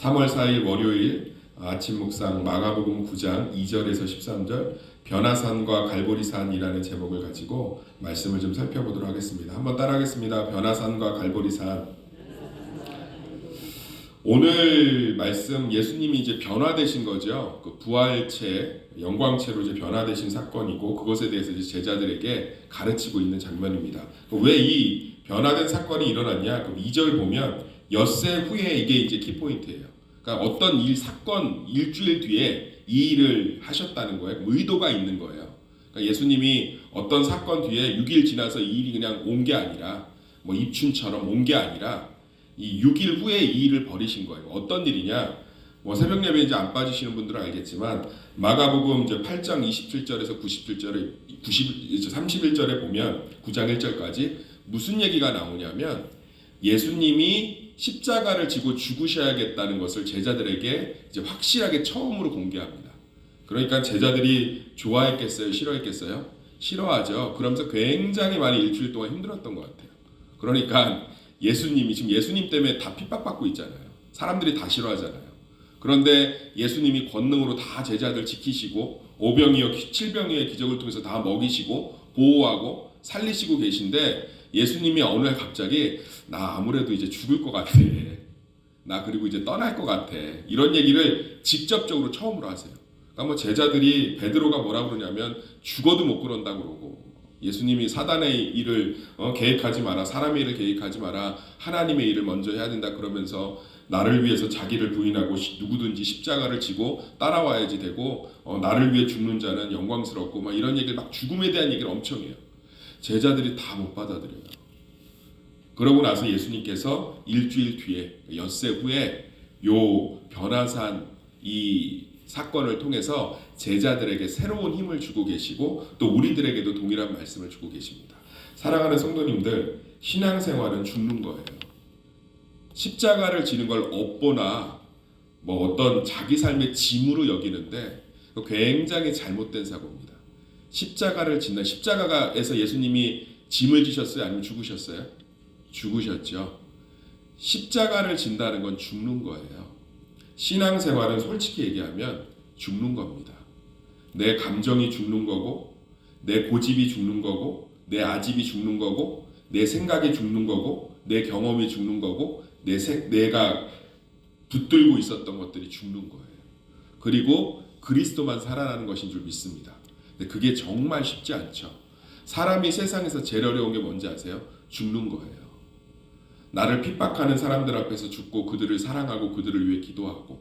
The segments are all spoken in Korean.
3월 4일 월요일 아침 묵상 마가복음 9장 2절에서 13절 변화산과 갈보리산이라는 제목을 가지고 말씀을 좀 살펴보도록 하겠습니다. 한번 따라하겠습니다. 변화산과 갈보리산. 오늘 말씀 예수님이 이제 변화되신 거죠. 그 부활체, 영광체로 이제 변화되신 사건이고 그것에 대해서 이제 제자들에게 가르치고 있는 장면입니다. 왜 이 변화된 사건이 일어났냐? 그럼 2절 보면 엿새 후에 이게 이제 키포인트예요. 그러니까 어떤 사건 일주일 뒤에 이 일을 하셨다는 거예요. 의도가 있는 거예요. 그러니까 예수님이 어떤 사건 뒤에 6일 지나서 이 일이 그냥 온 게 아니라 뭐 입춘처럼 온 게 아니라 이 6일 후에 이 일을 벌이신 거예요. 어떤 일이냐? 뭐 새벽 예배 이제 안 빠지시는 분들은 알겠지만 마가복음 이제 8장 27절에서 97절에 31절에 보면 9장 1절까지 무슨 얘기가 나오냐면 예수님이 십자가를 지고 죽으셔야겠다는 것을 제자들에게 이제 확실하게 처음으로 공개합니다. 그러니까 제자들이 좋아했겠어요? 싫어했겠어요? 싫어하죠. 그러면서 굉장히 많이 일주일 동안 힘들었던 것 같아요. 그러니까 예수님이 지금 예수님 때문에 다 핍박받고 있잖아요. 사람들이 다 싫어하잖아요. 그런데 예수님이 권능으로 다 제자들 지키시고 오병이어 칠병이의 기적을 통해서 다 먹이시고 보호하고 살리시고 계신데 예수님이 어느 날 갑자기 나 아무래도 이제 죽을 것 같아. 나 그리고 이제 떠날 것 같아. 이런 얘기를 직접적으로 처음으로 하세요. 그러니까 뭐 제자들이 베드로가 뭐라 그러냐면 죽어도 못 그런다고 그러고 예수님이 사단의 일을 계획하지 마라. 사람의 일을 계획하지 마라. 하나님의 일을 먼저 해야 된다 그러면서 나를 위해서 자기를 부인하고 누구든지 십자가를 지고 따라와야지 되고 나를 위해 죽는 자는 영광스럽고 막 이런 얘기를 막 죽음에 대한 얘기를 엄청 해요. 제자들이 다 못 받아들여요. 그러고 나서 예수님께서 일주일 뒤에 엿새 후에 요 변화산 이 사건을 통해서 제자들에게 새로운 힘을 주고 계시고 또 우리들에게도 동일한 말씀을 주고 계십니다. 사랑하는 성도님들, 신앙생활은 죽는 거예요. 십자가를 지는 걸 업보나 뭐 어떤 자기 삶의 짐으로 여기는데 굉장히 잘못된 사고입니다. 십자가를 진다. 십자가에서 예수님이 짐을 지셨어요? 아니면 죽으셨어요? 죽으셨죠. 십자가를 진다는 건 죽는 거예요. 신앙생활은 솔직히 얘기하면 죽는 겁니다. 내 감정이 죽는 거고 내 고집이 죽는 거고 내 아집이 죽는 거고 내 생각이 죽는 거고 내 경험이 죽는 거고 내가 붙들고 있었던 것들이 죽는 거예요. 그리고 그리스도만 살아나는 것인 줄 믿습니다. 근데 그게 정말 쉽지 않죠. 사람이 세상에서 제일 어려운 게 뭔지 아세요? 죽는 거예요. 나를 핍박하는 사람들 앞에서 죽고 그들을 사랑하고 그들을 위해 기도하고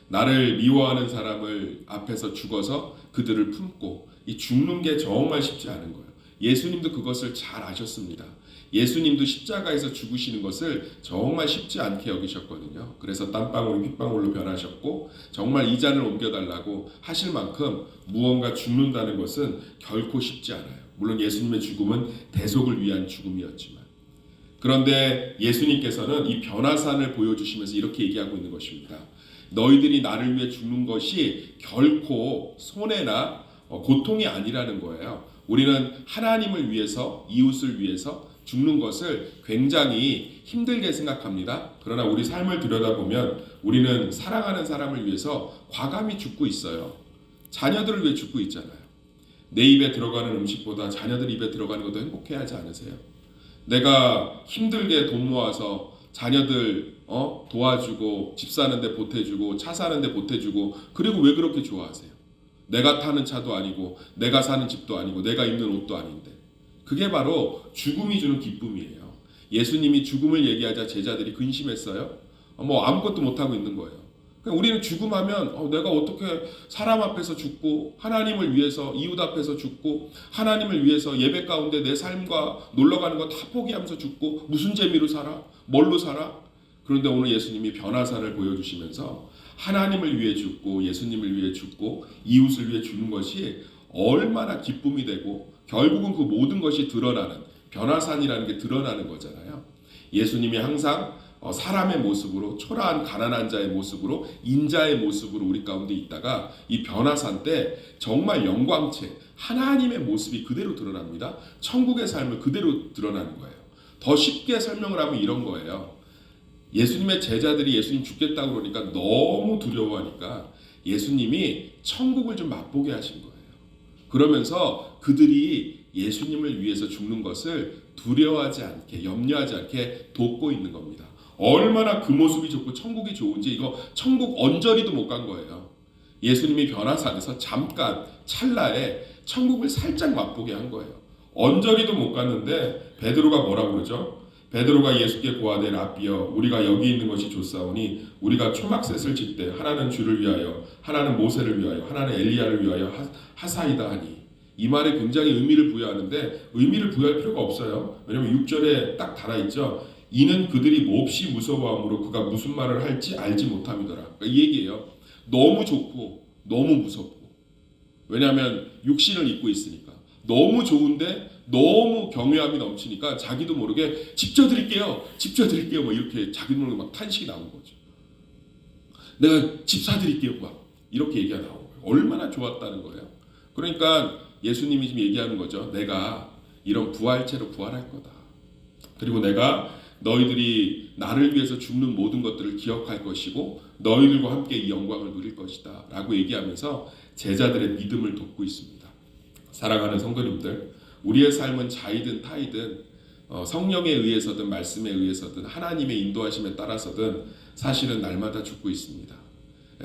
나를 미워하는 사람을 앞에서 죽어서 그들을 품고 이 죽는 게 정말 쉽지 않은 거예요. 예수님도 그것을 잘 아셨습니다. 예수님도 십자가에서 죽으시는 것을 정말 쉽지 않게 여기셨거든요. 그래서 땀방울이 핏방울로 변하셨고 정말 이 잔을 옮겨달라고 하실 만큼 무언가 죽는다는 것은 결코 쉽지 않아요. 물론 예수님의 죽음은 대속을 위한 죽음이었지만 그런데 예수님께서는 이 변화산을 보여주시면서 이렇게 얘기하고 있는 것입니다. 너희들이 나를 위해 죽는 것이 결코 손해나 고통이 아니라는 거예요. 우리는 하나님을 위해서 이웃을 위해서 죽는 것을 굉장히 힘들게 생각합니다. 그러나 우리 삶을 들여다보면 우리는 사랑하는 사람을 위해서 과감히 죽고 있어요. 자녀들을 위해 죽고 있잖아요. 내 입에 들어가는 음식보다 자녀들 입에 들어가는 것도 행복해하지 않으세요? 내가 힘들게 돈 모아서 자녀들 도와주고 집 사는데 보태주고 차 사는데 보태주고 그리고 왜 그렇게 좋아하세요? 내가 타는 차도 아니고 내가 사는 집도 아니고 내가 입는 옷도 아닌데 그게 바로 죽음이 주는 기쁨이에요. 예수님이 죽음을 얘기하자 제자들이 근심했어요. 뭐 아무것도 못하고 있는 거예요. 그러니까 우리는 죽음하면 내가 어떻게 사람 앞에서 죽고 하나님을 위해서 이웃 앞에서 죽고 하나님을 위해서 예배 가운데 내 삶과 놀러가는 거 다 포기하면서 죽고 무슨 재미로 살아? 뭘로 살아? 그런데 오늘 예수님이 변화산을 보여주시면서 하나님을 위해 죽고 예수님을 위해 죽고 이웃을 위해 죽는 것이 얼마나 기쁨이 되고 결국은 그 모든 것이 드러나는 변화산이라는 게 드러나는 거잖아요. 예수님이 항상 사람의 모습으로 초라한 가난한 자의 모습으로 인자의 모습으로 우리 가운데 있다가 이 변화산 때 정말 영광체 하나님의 모습이 그대로 드러납니다. 천국의 삶을 그대로 드러나는 거예요. 더 쉽게 설명을 하면 이런 거예요. 예수님의 제자들이 예수님 죽겠다고 그러니까 너무 두려워하니까 예수님이 천국을 좀 맛보게 하신 거예요. 그러면서 그들이 예수님을 위해서 죽는 것을 두려워하지 않게, 염려하지 않게 돕고 있는 겁니다. 얼마나 그 모습이 좋고 천국이 좋은지, 이거 천국 언저리도 못 간 거예요. 예수님이 변화산에서 잠깐 찰나에 천국을 살짝 맛보게 한 거예요. 언저리도 못 갔는데 베드로가 뭐라고 그러죠? 베드로가 예수께 고하되 라삐여, 우리가 여기 있는 것이 좋사오니 우리가 초막셋을 짓되 하나는 주를 위하여, 하나는 모세를 위하여, 하나는 엘리야를 위하여 하사이다 하니, 이 말에 굉장히 의미를 부여하는데 의미를 부여할 필요가 없어요. 왜냐하면 6절에 딱 달아있죠. 이는 그들이 몹시 무서워함으로 그가 무슨 말을 할지 알지 못함이더라. 그러니까 이 얘기예요. 너무 좋고 너무 무섭고, 왜냐하면 육신을 입고 있으니까 너무 좋은데 너무 경외함이 넘치니까 자기도 모르게 집 져드릴게요 뭐 이렇게 자기도 모르게 막 탄식이 나온 거죠. 내가 집 사드릴게요 막 이렇게 얘기가 나온 거예요. 얼마나 좋았다는 거예요. 그러니까 예수님이 지금 얘기하는 거죠. 내가 이런 부활체로 부활할 거다. 그리고 내가 너희들이 나를 위해서 죽는 모든 것들을 기억할 것이고 너희들과 함께 이 영광을 누릴 것이다 라고 얘기하면서 제자들의 믿음을 돕고 있습니다. 사랑하는 성도님들, 우리의 삶은 자이든 타이든 성령에 의해서든 말씀에 의해서든 하나님의 인도하심에 따라서든 사실은 날마다 죽고 있습니다.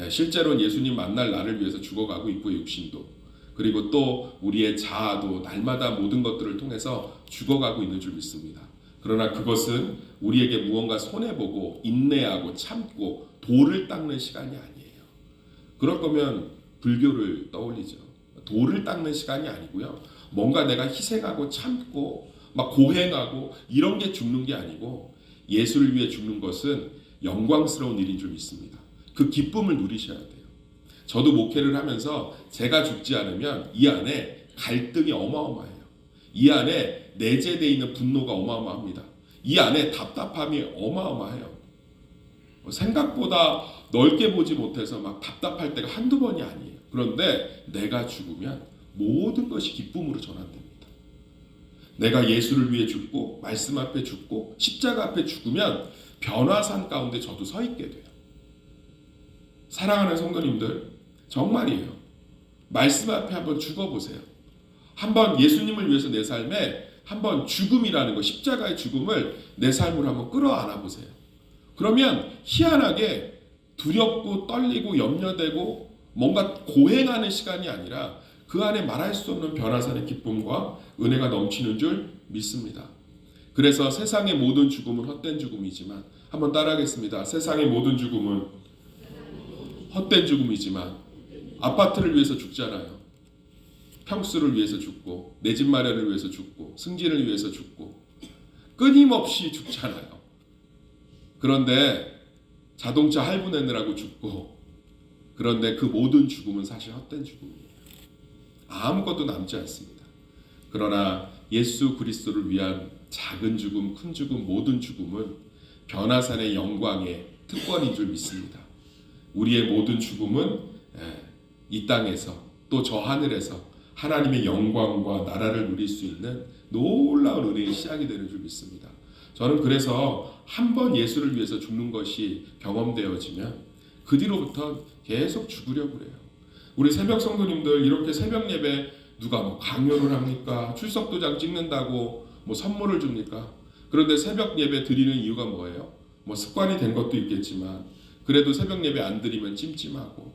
실제로는 예수님 만날 날을 위해서 죽어가고 있고, 육신도, 그리고 또 우리의 자아도 날마다 모든 것들을 통해서 죽어가고 있는 줄 믿습니다. 그러나 그것은 우리에게 무언가 손해보고 인내하고 참고 돌을 닦는 시간이 아니에요. 그럴 거면 불교를 떠올리죠. 돌을 닦는 시간이 아니고요. 뭔가 내가 희생하고 참고 막 고행하고 이런 게 죽는 게 아니고, 예수를 위해 죽는 것은 영광스러운 일인 줄 믿습니다. 그 기쁨을 누리셔야 돼요. 저도 목회를 하면서 제가 죽지 않으면 이 안에 갈등이 어마어마해요. 이 안에 내재되어 있는 분노가 어마어마합니다. 이 안에 답답함이 어마어마해요. 생각보다 넓게 보지 못해서 막 답답할 때가 한두 번이 아니에요. 그런데 내가 죽으면 모든 것이 기쁨으로 전환됩니다. 내가 예수를 위해 죽고 말씀 앞에 죽고 십자가 앞에 죽으면 변화산 가운데 저도 서 있게 돼요. 사랑하는 성도님들, 정말이에요. 말씀 앞에 한번 죽어보세요. 한번 예수님을 위해서 내 삶에 한번 죽음이라는 거, 십자가의 죽음을 내 삶으로 한번 끌어안아 보세요. 그러면 희한하게 두렵고 떨리고 염려되고 뭔가 고행하는 시간이 아니라 그 안에 말할 수 없는 변화산의 기쁨과 은혜가 넘치는 줄 믿습니다. 그래서 세상의 모든 죽음은 헛된 죽음이지만, 한번 따라하겠습니다. 세상의 모든 죽음은 헛된 죽음이지만, 아파트를 위해서 죽잖아요. 평수를 위해서 죽고, 내 집 마련을 위해서 죽고, 승진을 위해서 죽고, 끊임없이 죽잖아요. 그런데 자동차 할부내느라고 죽고, 그런데 그 모든 죽음은 사실 헛된 죽음이에요. 아무것도 남지 않습니다. 그러나 예수 그리스도를 위한 작은 죽음, 큰 죽음, 모든 죽음은 변화산의 영광의 특권인 줄 믿습니다. 우리의 모든 죽음은 이 땅에서 또 저 하늘에서 하나님의 영광과 나라를 누릴 수 있는 놀라운 은혜의 시작이 되는 줄 믿습니다. 저는 그래서 한번 예수를 위해서 죽는 것이 경험되어지면 그 뒤로부터 계속 죽으려고 그래요. 우리 새벽 성도님들, 이렇게 새벽 예배 누가 뭐 강요를 합니까? 출석도장 찍는다고 뭐 선물을 줍니까? 그런데 새벽 예배 드리는 이유가 뭐예요? 뭐 습관이 된 것도 있겠지만 그래도 새벽 예배 안 드리면 찜찜하고,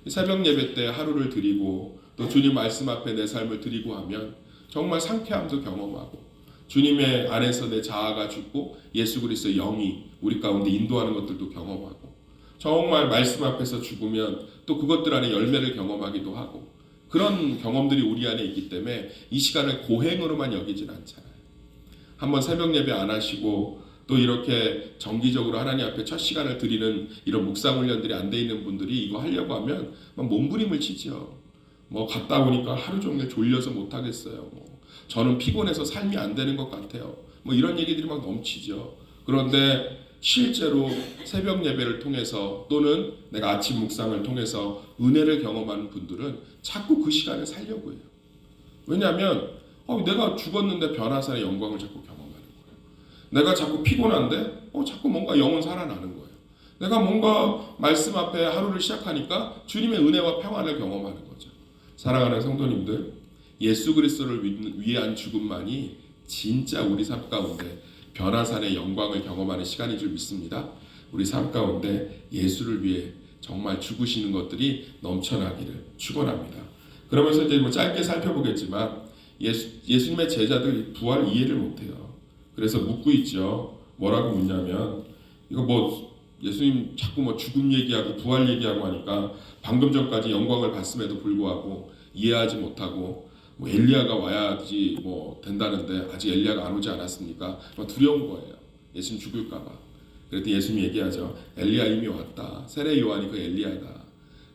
새벽 예배 때 하루를 드리고 또 주님 말씀 앞에 내 삶을 드리고 하면 정말 상쾌함도 경험하고, 주님의 안에서 내 자아가 죽고 예수 그리스도의 영이 우리 가운데 인도하는 것들도 경험하고, 정말 말씀 앞에서 죽으면 또 그것들 안에 열매를 경험하기도 하고, 그런 경험들이 우리 안에 있기 때문에 이 시간을 고행으로만 여기진 않잖아요. 한번 새벽 예배 안 하시고 또 이렇게 정기적으로 하나님 앞에 첫 시간을 드리는 이런 묵상 훈련들이 안 돼 있는 분들이 이거 하려고 하면 막 몸부림을 치죠. 뭐 갔다 오니까 하루 종일 졸려서 못 하겠어요. 뭐 저는 피곤해서 삶이 안 되는 것 같아요. 뭐 이런 얘기들이 막 넘치죠. 그런데 실제로 새벽 예배를 통해서 또는 내가 아침 묵상을 통해서 은혜를 경험하는 분들은 자꾸 그 시간을 살려고 해요. 왜냐하면 내가 죽었는데 변화산의 영광을 자꾸 경험하는 거예요. 내가 자꾸 피곤한데 자꾸 뭔가 영은 살아나는 거예요. 내가 뭔가 말씀 앞에 하루를 시작하니까 주님의 은혜와 평안을 경험하는 거죠. 사랑하는 성도님들, 예수 그리스도를 위한 죽음만이 진짜 우리 삶 가운데 변화산의 영광을 경험하는 시간인 줄 믿습니다. 우리 삶 가운데 예수를 위해 정말 죽으시는 것들이 넘쳐나기를 축원합니다. 그러면서 이제 짧게 살펴보겠지만 예수님의 제자들이 부활 이해를 못해요. 그래서 묻고 있죠. 뭐라고 묻냐면 이거 예수님 자꾸 죽음 얘기하고 부활 얘기하고 하니까 방금 전까지 영광을 봤음에도 불구하고 이해하지 못하고 엘리야가 와야지 된다는데 아직 엘리야가 안 오지 않았습니까? 두려운 거예요. 예수님 죽을까봐. 그랬더니 예수님이 얘기하죠. 엘리야 이미 왔다. 세례 요한이 그 엘리야다.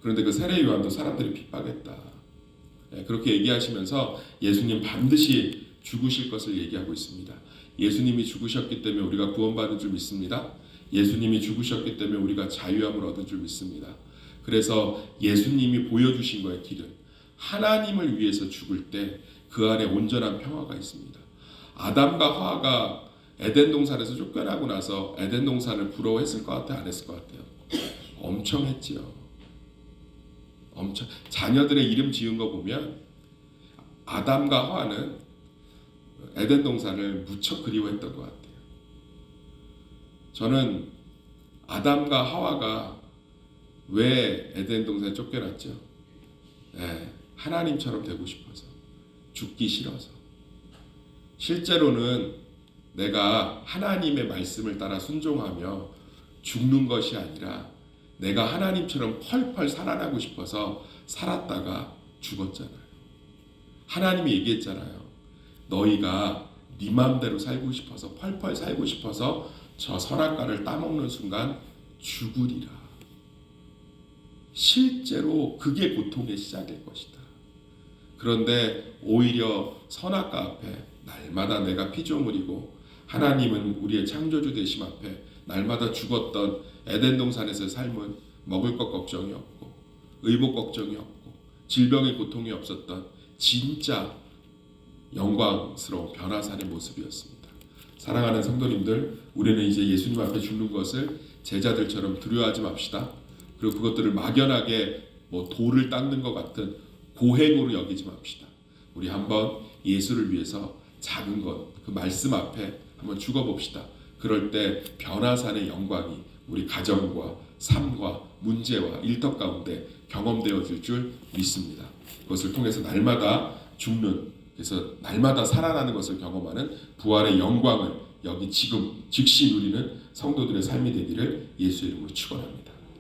그런데 그 세례 요한도 사람들이 핍박했다. 그렇게 얘기하시면서 예수님 반드시 죽으실 것을 얘기하고 있습니다. 예수님이 죽으셨기 때문에 우리가 구원받은 줄 믿습니다. 예수님이 죽으셨기 때문에 우리가 자유함을 얻은 줄 믿습니다. 그래서 예수님이 보여주신 거의 길은 하나님을 위해서 죽을 때 그 안에 온전한 평화가 있습니다. 아담과 하와가 에덴 동산에서 쫓겨나고 나서 에덴 동산을 부러워했을 것 같아요? 안 했을 것 같아요? 엄청 했지요. 엄청. 자녀들의 이름 지은 거 보면 아담과 하와는 에덴 동산을 무척 그리워했던 것 같아요. 저는 아담과 하와가 왜 에덴 동산에 쫓겨났죠? 하나님처럼 되고 싶어서, 죽기 싫어서. 실제로는 내가 하나님의 말씀을 따라 순종하며 죽는 것이 아니라 내가 하나님처럼 펄펄 살아나고 싶어서 살았다가 죽었잖아요. 하나님이 얘기했잖아요. 너희가 네 맘대로 살고 싶어서 펄펄 살고 싶어서 저 선악과를 따먹는 순간 죽으리라. 실제로 그게 고통의 시작일 것이다. 그런데 오히려 선악과 앞에 날마다 내가 피조물이고 하나님은 우리의 창조주 되심 앞에 날마다 죽었던 에덴 동산에서의 삶은 먹을 것 걱정이 없고 의복 걱정이 없고 질병의 고통이 없었던 진짜 영광스러운 변화산의 모습이었습니다. 사랑하는 성도님들, 우리는 이제 예수님 앞에 죽는 것을 제자들처럼 두려워하지 맙시다. 그리고 그것들을 막연하게 돌을 닦는 것 같은 고행으로 여기지 맙시다. 우리 한번 예수를 위해서 작은 것, 그 말씀 앞에 한번 죽어봅시다. 그럴 때 변화산의 영광이 우리 가정과 삶과 문제와 일터 가운데 경험되어질 줄 믿습니다. 그것을 통해서 날마다 죽는, 그래서 날마다 살아나는 것을 경험하는 부활의 영광을 여기 지금 즉시 누리는 성도들의 삶이 되기를 예수의 이름으로 축원합니다.